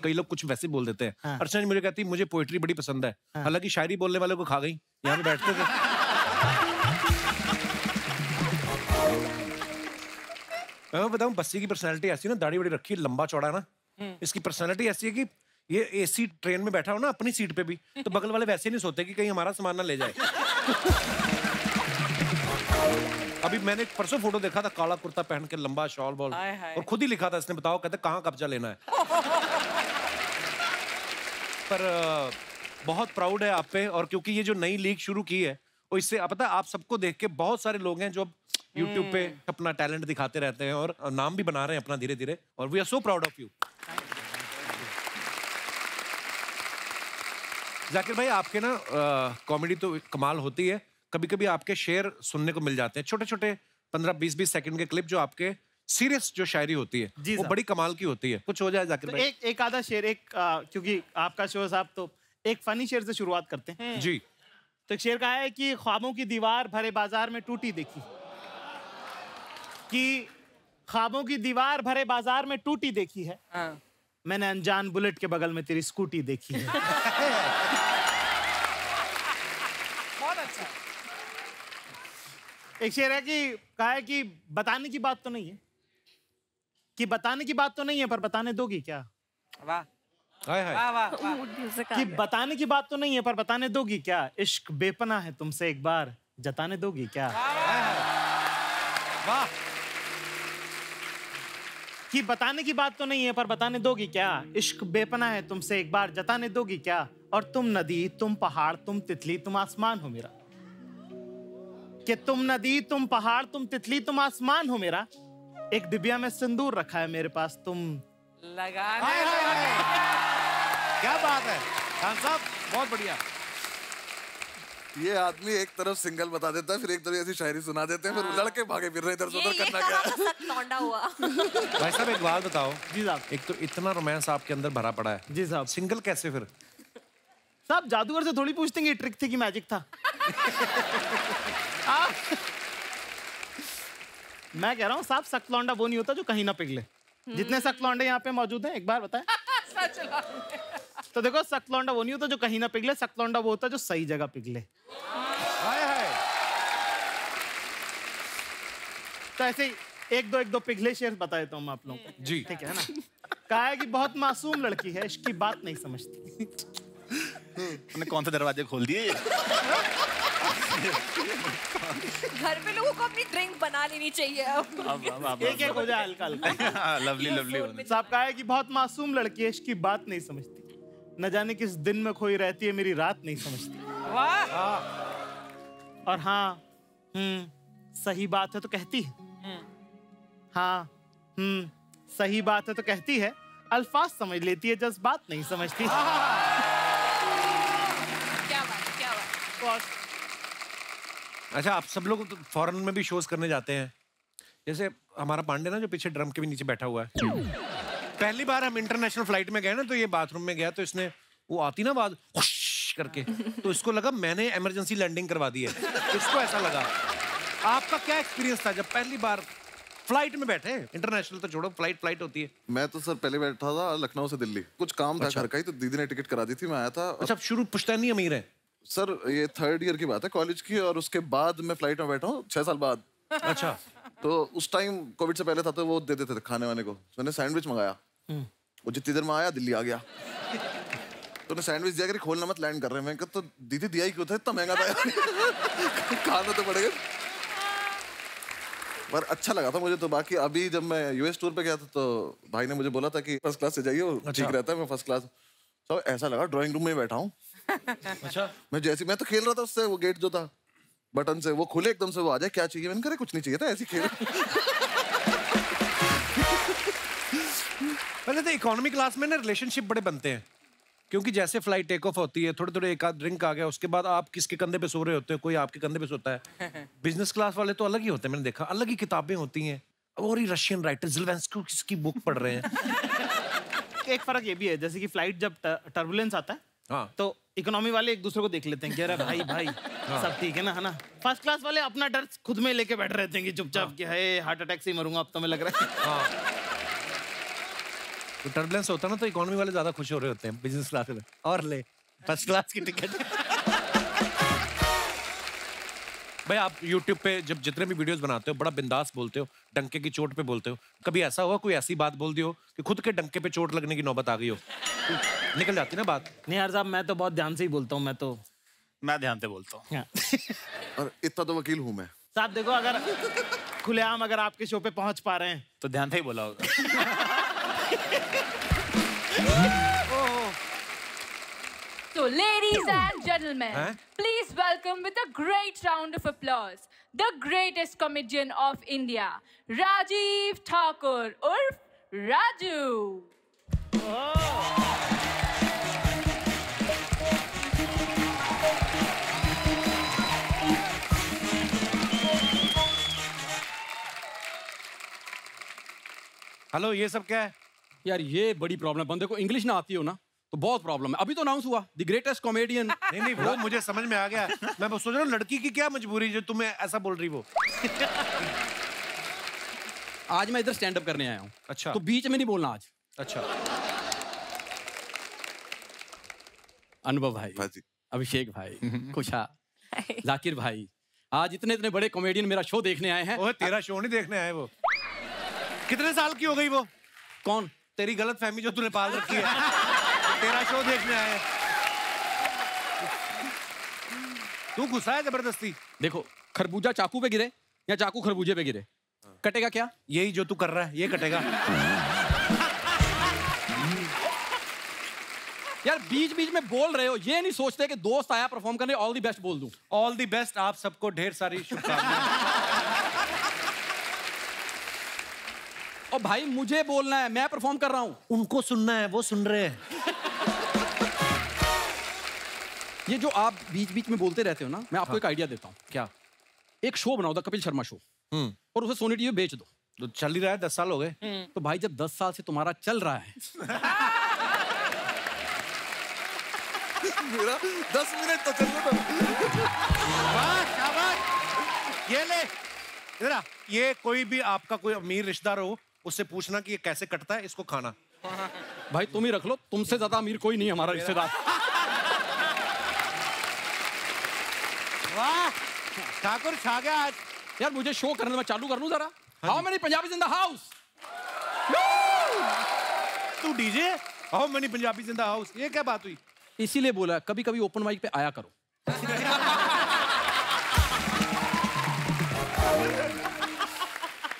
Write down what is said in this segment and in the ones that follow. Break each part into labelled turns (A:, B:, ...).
A: कई लोग कुछ वैसे बोल देते हैं।
B: हाँ।
A: अर्चना जी मुझे कहती मुझे पोएट्री बड़ी पसंद है, हालांकि शायरी बोलने वाले को खा गई, यहाँ पे बैठते थे। मैं बताऊं बस्सी की पर्सनैलिटी ऐसी ना, दाढ़ी बड़ी रखी, लंबा चौड़ा ना, इसकी पर्सनैलिटी ऐसी है कि ये एसी ट्रेन में बैठा हो ना अपनी सीट पे भी, तो बगल वाले वैसे नहीं सोते कि कहीं हमारा सामान ना ले जाए। अभी मैंने परसों फोटो देखा था, काला कुर्ता पहन के, लंबा शॉल बॉल, और खुद ही लिखा था इसने, बताओ कहते कहाँ कब्जा लेना है। पर बहुत प्राउड है आप पे, और क्योंकि ये जो नई लीग शुरू की है, और इससे पता है आप सबको देख के बहुत सारे लोग हैं जो YouTube पे अपना टैलेंट दिखाते रहते हैं और नाम भी बना रहे हैं अपना धीरे धीरे, और we are so proud of you. Zakir भाई आपके ना कॉमेडी तो कमाल होती है, कभी कभी आपके शेर सुनने को मिल जाते हैं, छोटे छोटे 15-20 सेकंड के क्लिप, जो आपके सीरियस जो शायरी होती है वो बड़ी कमाल की होती है। कुछ हो जाए जाकिर भाई।
B: एक आधा शेर, क्योंकि आपका शो है साहब, तो एक फनी शेर से शुरुआत करते हैं
A: जी।
B: तो एक शेर कहा है कि ख्वाबों की दीवार भरे बाजार में टूटी देखी, कि ख्वाबों की दीवार भरे बाजार में टूटी देखी है, मैंने अनजान बुलेट के बगल में तेरी स्कूटी देखी है।
C: बहुत अच्छा।
B: एक शेर है कि कहा है कि बताने की बात तो नहीं है, कि बताने की बात तो नहीं है पर बताने दोगी क्या।
C: वाह
A: हाय हाय।
C: वाह वाह वाह।
B: कि बताने की बात तो नहीं है पर बताने दोगी क्या, इश्क बेपना है तुमसे एक बार जताने दोगी क्या।
A: वाह।
B: कि बताने की बात तो नहीं है पर बताने दोगी क्या, इश्क बेपना है तुमसे एक बार जताने दोगी क्या, और तुम नदी तुम पहाड़ तुम तितली तुम आसमान हो मेरा, कि तुम नदी तुम पहाड़ तुम तितली तुम आसमान हो मेरा, एक डिबिया में सिंदूर रखा है मेरे पास तुम
C: लगाने।
A: क्या बात है खान साहब, बहुत बढ़िया।
D: ये आदमी एक तरफ सिंगल बता देता है, फिर एक तरफ ऐसी शायरी सुना देते हैं, फिर लड़के भागे फिर रहे इधर से उधर, करना क्या है।
E: लौंडा हुआ।
A: भाई साहब एक बात बताओ
B: जी साहब,
A: एक तो इतना रोमांस आपके अंदर भरा पड़ा है
B: जी साहब,
A: सिंगल कैसे फिर।
B: साहब जादूगर से थोड़ी पूछते हैं कि ट्रिक थी कि मैजिक था। मैं कह रहा हूँ साहब, सख्त लौंडा वो नहीं होता जो कहीं ना पिघले। जितने सख्त लौंडे यहाँ पे मौजूद हैं एक बार बताएं।
C: सच लौंडे।
B: तो देखो सख्त लौंडा वो नहीं होता जो कहीं ना पिघले, सख्त लौंडा वो होता है जो सही जगह पिघले।
A: हाय हाय।
B: तो ऐसे ही एक दो पिघले शेर बता देता हूँ आप लोगों को।
A: जी
B: ठीक है ना। कहा है कि बहुत मासूम लड़की है, इसकी बात नहीं समझती।
F: मैंने कौन से दरवाजे खोल दिए।
E: घर पे लोगों को अपनी ड्रिंक बना लेनी चाहिए अब।
B: एक एक हो जाए हल्का हल्का।
F: Lovely lovely.
B: साहब कहा है कि बहुत मासूम लड़की है, इसकी बात नहीं समझती, न जाने किस दिन में खोई रहती है, मेरी रात नहीं समझती।
C: वाह।
B: और हाँ सही बात है तो कहती है, हाँ सही बात है तो कहती है, अल्फाज समझ लेती है, जज्बात नहीं समझती।
E: क्या बात, क्या बात।
A: अच्छा आप सब लोग तो फॉरेन में भी शोज करने जाते हैं, जैसे हमारा पांडे ना जो पीछे ड्रम के भी नीचे बैठा हुआ है, पहली बार हम इंटरनेशनल फ्लाइट में गए ना, तो ये बाथरूम में गया तो इसने वो आती ना आवाज करके, तो इसको लगा मैंने इमरजेंसी लैंडिंग करवा दी है, इसको ऐसा लगा। आपका क्या एक्सपीरियंस था जब पहली बार फ्लाइट में बैठे, इंटरनेशनल तो छोड़ो, फ्लाइट होती है।
D: मैं तो सर पहले बैठा था लखनऊ से दिल्ली, कुछ काम था घर का ही, तो दीदी ने टिकट करा दी थी, मैं आया था।
A: अच्छा शुरू पुश्तैनी अमीर है
D: सर, ये 3rd ईयर की बात है कॉलेज की, और उसके बाद मैं फ्लाइट में बैठा हूँ 6 साल बाद।
A: अच्छा।
D: तो उस टाइम कोविड से पहले था, तो वो दे देते थे खाने वाने को, तो मैंने सैंडविच मंगाया, वो जितनी देर में आया दिल्ली आ गया, तो उन्हें सैंडविच दिया कि खोलना मत, लैंड कर रहे हैं। मैं कहा तो दीदी दिया ही क्यों था, इतना महंगा था। खाना तो पड़ेगा, पर अच्छा लगा था मुझे तो। बाकी अभी जब मैं यूएस टूर पे गया था, तो भाई ने मुझे बोला था कि फर्स्ट क्लास से जाइए, ठीक रहता है। मैं फर्स्ट क्लास, तो ऐसा लगा ड्राइंग रूम में बैठा हूँ।
A: अच्छा।
D: मैं तो खेल रहा था उससे, वो गेट जो था बटन से, वो खुले एकदम से, वो आ जाए क्या चाहिए, मैंने कहा कुछ नहीं चाहिए था, ऐसे खेल।
A: पहले तो इकोनॉमी क्लास में ना रिलेशनशिप बड़े बनते हैं, क्योंकि जैसे फ्लाइट टेक ऑफ होती है, थोड़े थोड़े एक आध ड्रिंक आ गया, उसके बाद आप किसके कंधे पे सो रहे होते हो, कोई आपके कंधे पे सोता है। बिजनेस क्लास वाले तो अलग ही होते हैं, मैंने देखा, अलग ही किताबें होती हैं, और ही रशियन राइटर ज़ेलेंस्की की बुक पढ़ रहे हैं।
B: एक फर्क ये भी है, जैसे कि फ्लाइट जब टर्बुलेंस आता है,
A: हाँ,
B: तो इकोनॉमी वाले एक दूसरे को देख लेते हैं कि अरे भाई भाई सब ठीक है ना, है ना। फर्स्ट क्लास वाले अपना डर खुद में लेके बैठ रहते हैं कि चुपचाप कि है हार्ट अटैक से ही मरूंगा अब तो मैं लग रहा है।
A: तो टर्बुलेंस होता ना तो इकोनॉमी वाले ज्यादा खुश हो रहे होते हैं, बिजनेस क्लास में और ले फर्स्ट क्लास की टिकट। भाई आप YouTube पे जब जितने भी वीडियोस बनाते हो बड़ा बिंदास बोलते हो, डंके की चोट पे बोलते हो, कभी ऐसा हुआ कोई ऐसी बात बोल दी हो कि खुद के डंके पे चोट लगने की नौबत आ गई हो? निकल जाती ना बात।
B: नहीं यार साहब, मैं तो बहुत ध्यान से ही बोलता हूँ, मैं तो
F: मैं ध्यान से बोलता हूँ।
D: और इतना तो वकील हूँ मैं।
B: साहब देखो, अगर खुलेआम अगर आपके शो पे पहुंच पा रहे हैं
F: तो ध्यान से ही बोला होगा।
E: So, ladies and gentlemen,
A: Huh?
E: please welcome with a great round of applause the greatest comedian of India, Rajiv Thakur, urf Raju.
A: Hello, ये सब क्या है?
G: यार ये बड़ी प्रॉब्लम है, बंदे को इंग्लिश ना आती हो ना तो बहुत प्रॉब्लम है। अभी तो अनाउंस हुआ द ग्रेटेस्ट कॉमेडियन।
A: नहीं वो मुझे समझ में आ गया। मैं बस सोच रहा हूँ लड़की की क्या मजबूरी जो तुम्हें ऐसा बोल रही वो।
G: आज मैं इधर स्टैंड अप करने आया हूँ।
A: अच्छा।
G: तो बीच में नहीं बोलना आज।
A: अच्छा।
G: अनुभव भाई,
D: भाजी।
G: अभिषेक भाई, खुशा, जाकिर भाई, आज इतने इतने बड़े कॉमेडियन मेरा शो देखने आए हैं।
A: ओए तेरा शो नहीं देखने आए वो। कितने साल की हो गई वो?
G: कौन?
A: तेरी गलत फहमी जो तूने पाल रखी है। तेरा शो देखने आए। तू गुस्सा है जबरदस्ती।
G: देखो, खरबूजा चाकू पे गिरे या चाकू खरबूजे पे गिरे, कटेगा क्या?
A: यही जो तू कर रहा है ये कटेगा।
G: यार बीच बीच में बोल रहे हो, ये नहीं सोचते कि दोस्त आया परफॉर्म करने, ऑल द बेस्ट बोल दूं।
A: ऑल द बेस्ट, आप सबको ढेर सारी शुभकामनाएं।
G: और भाई मुझे बोलना है, मैं परफॉर्म कर रहा हूं।
A: उनको सुनना है, वो सुन रहे हैं।
G: ये जो आप बीच बीच में बोलते रहते हो ना, मैं आपको एक आइडिया देता हूँ।
A: क्या?
G: एक शो बनाओ, द कपिल शर्मा शो, और उसे सोनी टीवी बेच दो।
A: तो चल ही रहा है, 10 साल हो गए।
G: तो भाई जब 10 साल से तुम्हारा चल रहा है
D: मेरा 10 मिनट तो चल रहा
A: वाह, शाबाश। ये ले इधर आ। ये कोई भी आपका कोई अमीर रिश्तेदार हो, उससे पूछना कि ये कैसे कटता है, इसको खाना।
G: भाई तुम ही रख लो, तुमसे ज्यादा अमीर कोई नहीं हमारा रिश्तेदार।
A: वाह, ठाकुर छा गया आज।
G: यार मुझे शो करने में चालू कर लूं जरा। How many Punjabis in the house?
A: तू DJ? How many Punjabis in the house? ये क्या बात हुई?
G: इसीलिए बोला कभी कभी ओपन माइक पे आया करो।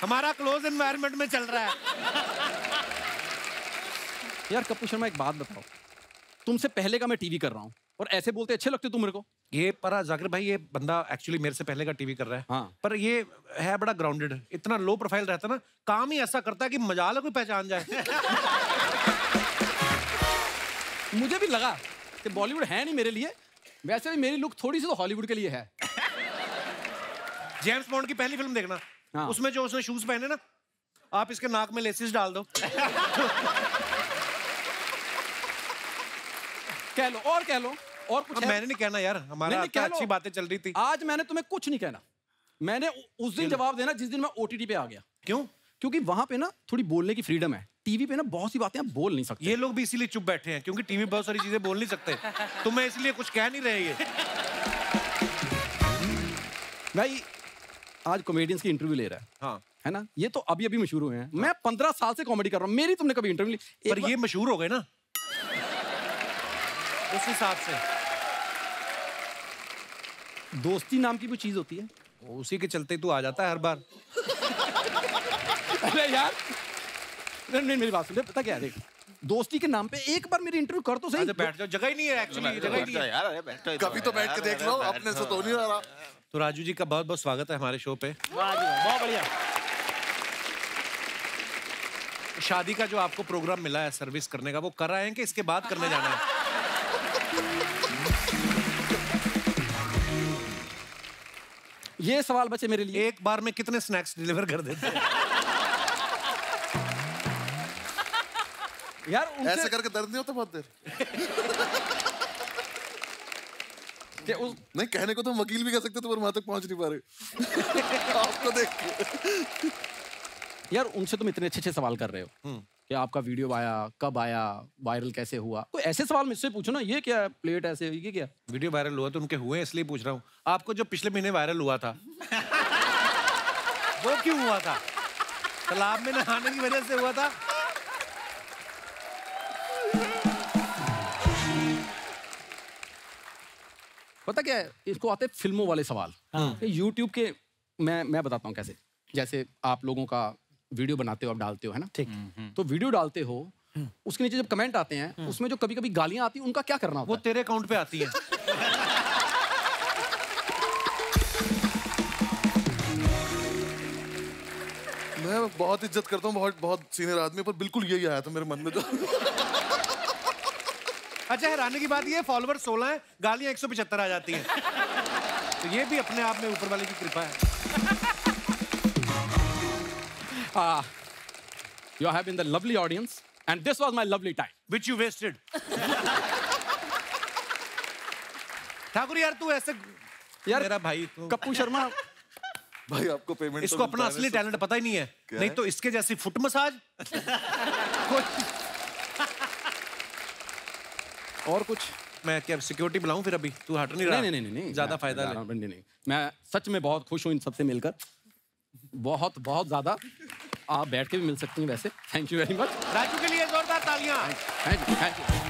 A: हमारा क्लोज एनवायरनमेंट में चल रहा है।
G: यार कपिल शर्मा एक बात बताओ, तुमसे पहले का मैं टीवी कर रहा हूँ और ऐसे बोलते अच्छे लगते तुम मेरे को?
A: ये पर जाकिर भाई, ये बंदा एक्चुअली मेरे से पहले का टीवी कर रहा है।
G: हाँ।
A: पर ये है बड़ा ग्राउंडेड, इतना लो प्रोफाइल रहता ना, काम ही ऐसा करता है कि मजाल है कोई पहचान जाए।
G: मुझे भी लगा कि बॉलीवुड है नहीं मेरे लिए। वैसे भी मेरी लुक थोड़ी सी तो हॉलीवुड के लिए है।
A: जेम्स बॉन्ड की पहली फिल्म देखना।
G: हाँ।
A: उसमें जो उसने शूज पहने ना, आप इसके नाक में लेसिस डाल दो।
G: कह लो और कह लो और कुछ
A: अब
G: है?
A: मैंने नहीं कहना यार, हमारा
G: नहीं,
A: आपका
G: कह लो।
A: अच्छी बातें चल रही थी।
G: आज मैंने तुम्हें कुछ नहीं कहना। मैंने उस दिन जवाब देना जिस दिन मैं ओटीटी पे आ गया।
A: क्यों?
G: क्योंकि वहां पे ना थोड़ी बोलने की फ्रीडम है। टीवी पे ना बहुत सी बातें आप बोल नहीं सकते।
A: ये लोग भी इसीलिए चुप बैठे हैं क्योंकि टीवी बहुत सारी चीजें बोल नहीं सकते। तुम्हें इसलिए कुछ कह नहीं रहे ये।
G: भाई आज कॉमेडियंस की इंटरव्यू ले रहा है।
A: हाँ।
G: है ना? ये तो अभी अभी मशहूर हुए हैं। मैं 15 साल से कॉमेडी कर रहा हूँ, मेरी तुमने कभी इंटरव्यू ली?
A: पर ये मशहूर हो गए ना उस हिसाब से।
G: दोस्ती नाम की कोई चीज होती है,
A: उसी के चलते तू आ जाता है हर बार।
G: अरे यार नहीं मेरी बात सुन, पता क्या है, देख दोस्ती के नाम पे एक बार मेरी इंटरव्यू कर तो सही।
A: बैठ जाओ, जगह ही नहीं है एक्चुअली, जगह ही नहीं है।
F: यार अरे बैठो।
D: कभी तो बैठ के देख लो, अपने से तो नहीं रहा।
A: तो राजू जी का बहुत बहुत स्वागत है हमारे शो पे।
B: वाह जी वाह, बहुत बढ़िया।
A: शादी का जो आपको प्रोग्राम मिला है सर्विस करने का, वो कर रहे हैं कि इसके बाद करने जाना है?
G: ये सवाल बचे मेरे लिए।
A: एक बार में कितने स्नैक्स डिलीवर कर देते हैं?
G: यार
D: ऐसे करके दर्द नहीं होता बहुत देर? नहीं, कहने को तो हम वकील भी कह सकते थे पर वहां तक पहुंच नहीं पा रहे। आपको देख के।
G: यार उनसे तुम इतने अच्छे अच्छे सवाल कर रहे हो, कि आपका वीडियो आया, कब आया, वायरल कैसे हुआ? कोई ऐसे सवाल मुझसे पूछो ना, ये क्या है, प्लेट ऐसे, ये क्या?
A: वीडियो वायरल हुआ तो उनके हुए इसलिए पूछ रहा हूँ। आपको जो पिछले महीने वायरल हुआ था वो क्यों हुआ था? तालाब में नहाने की वजह से हुआ था?
G: पता क्या है, इसको आते हैं फिल्मों वाले सवाल। यूट्यूब के मैं बताता हूँ कैसे। जैसे आप लोगों का वीडियो बनाते हो, आप डालते हो, है ना? ठीक। तो वीडियो डालते हो, उसके नीचे जब कमेंट आते हैं, उसमें जो कभी कभी गालियां आती हैं, उनका क्या करना होता
A: वो तेरे अकाउंट पे आती है।
D: मैं बहुत इज्जत करता हूँ, बहुत बहुत सीनियर आदमी, पर बिल्कुल यही आया था मेरे मन में जो।
A: अच्छा, हैरानी की बात ये है, फॉलोवर 16 है, गालियां 175 आ जाती हैं। तो ये भी अपने आप में ऊपर वाले की कृपा है।
G: You have been the lovely audience and this was my lovely time.
A: Which you wasted. Thakur यार, तू ऐसे
G: यार
A: मेरा भाई तू।
G: कप्पू शर्मा,
D: भाई आपको पेमेंट
A: इसको अपना असली टैलेंट पता ही नहीं है। नहीं तो इसके जैसी फुट मसाज
G: और कुछ?
A: मैं क्या सिक्योरिटी बुलाऊं फिर? अभी तू हट नहीं रहा।
G: नहीं
A: ज्यादा फायदा
G: नहीं। मैं सच में बहुत खुश हूँ इन सबसे मिलकर, बहुत बहुत ज्यादा। आप बैठ के भी मिल सकती हैं वैसे। Thank you very much.
A: Raju के लिए जोरदार तालियां।
G: Thank you.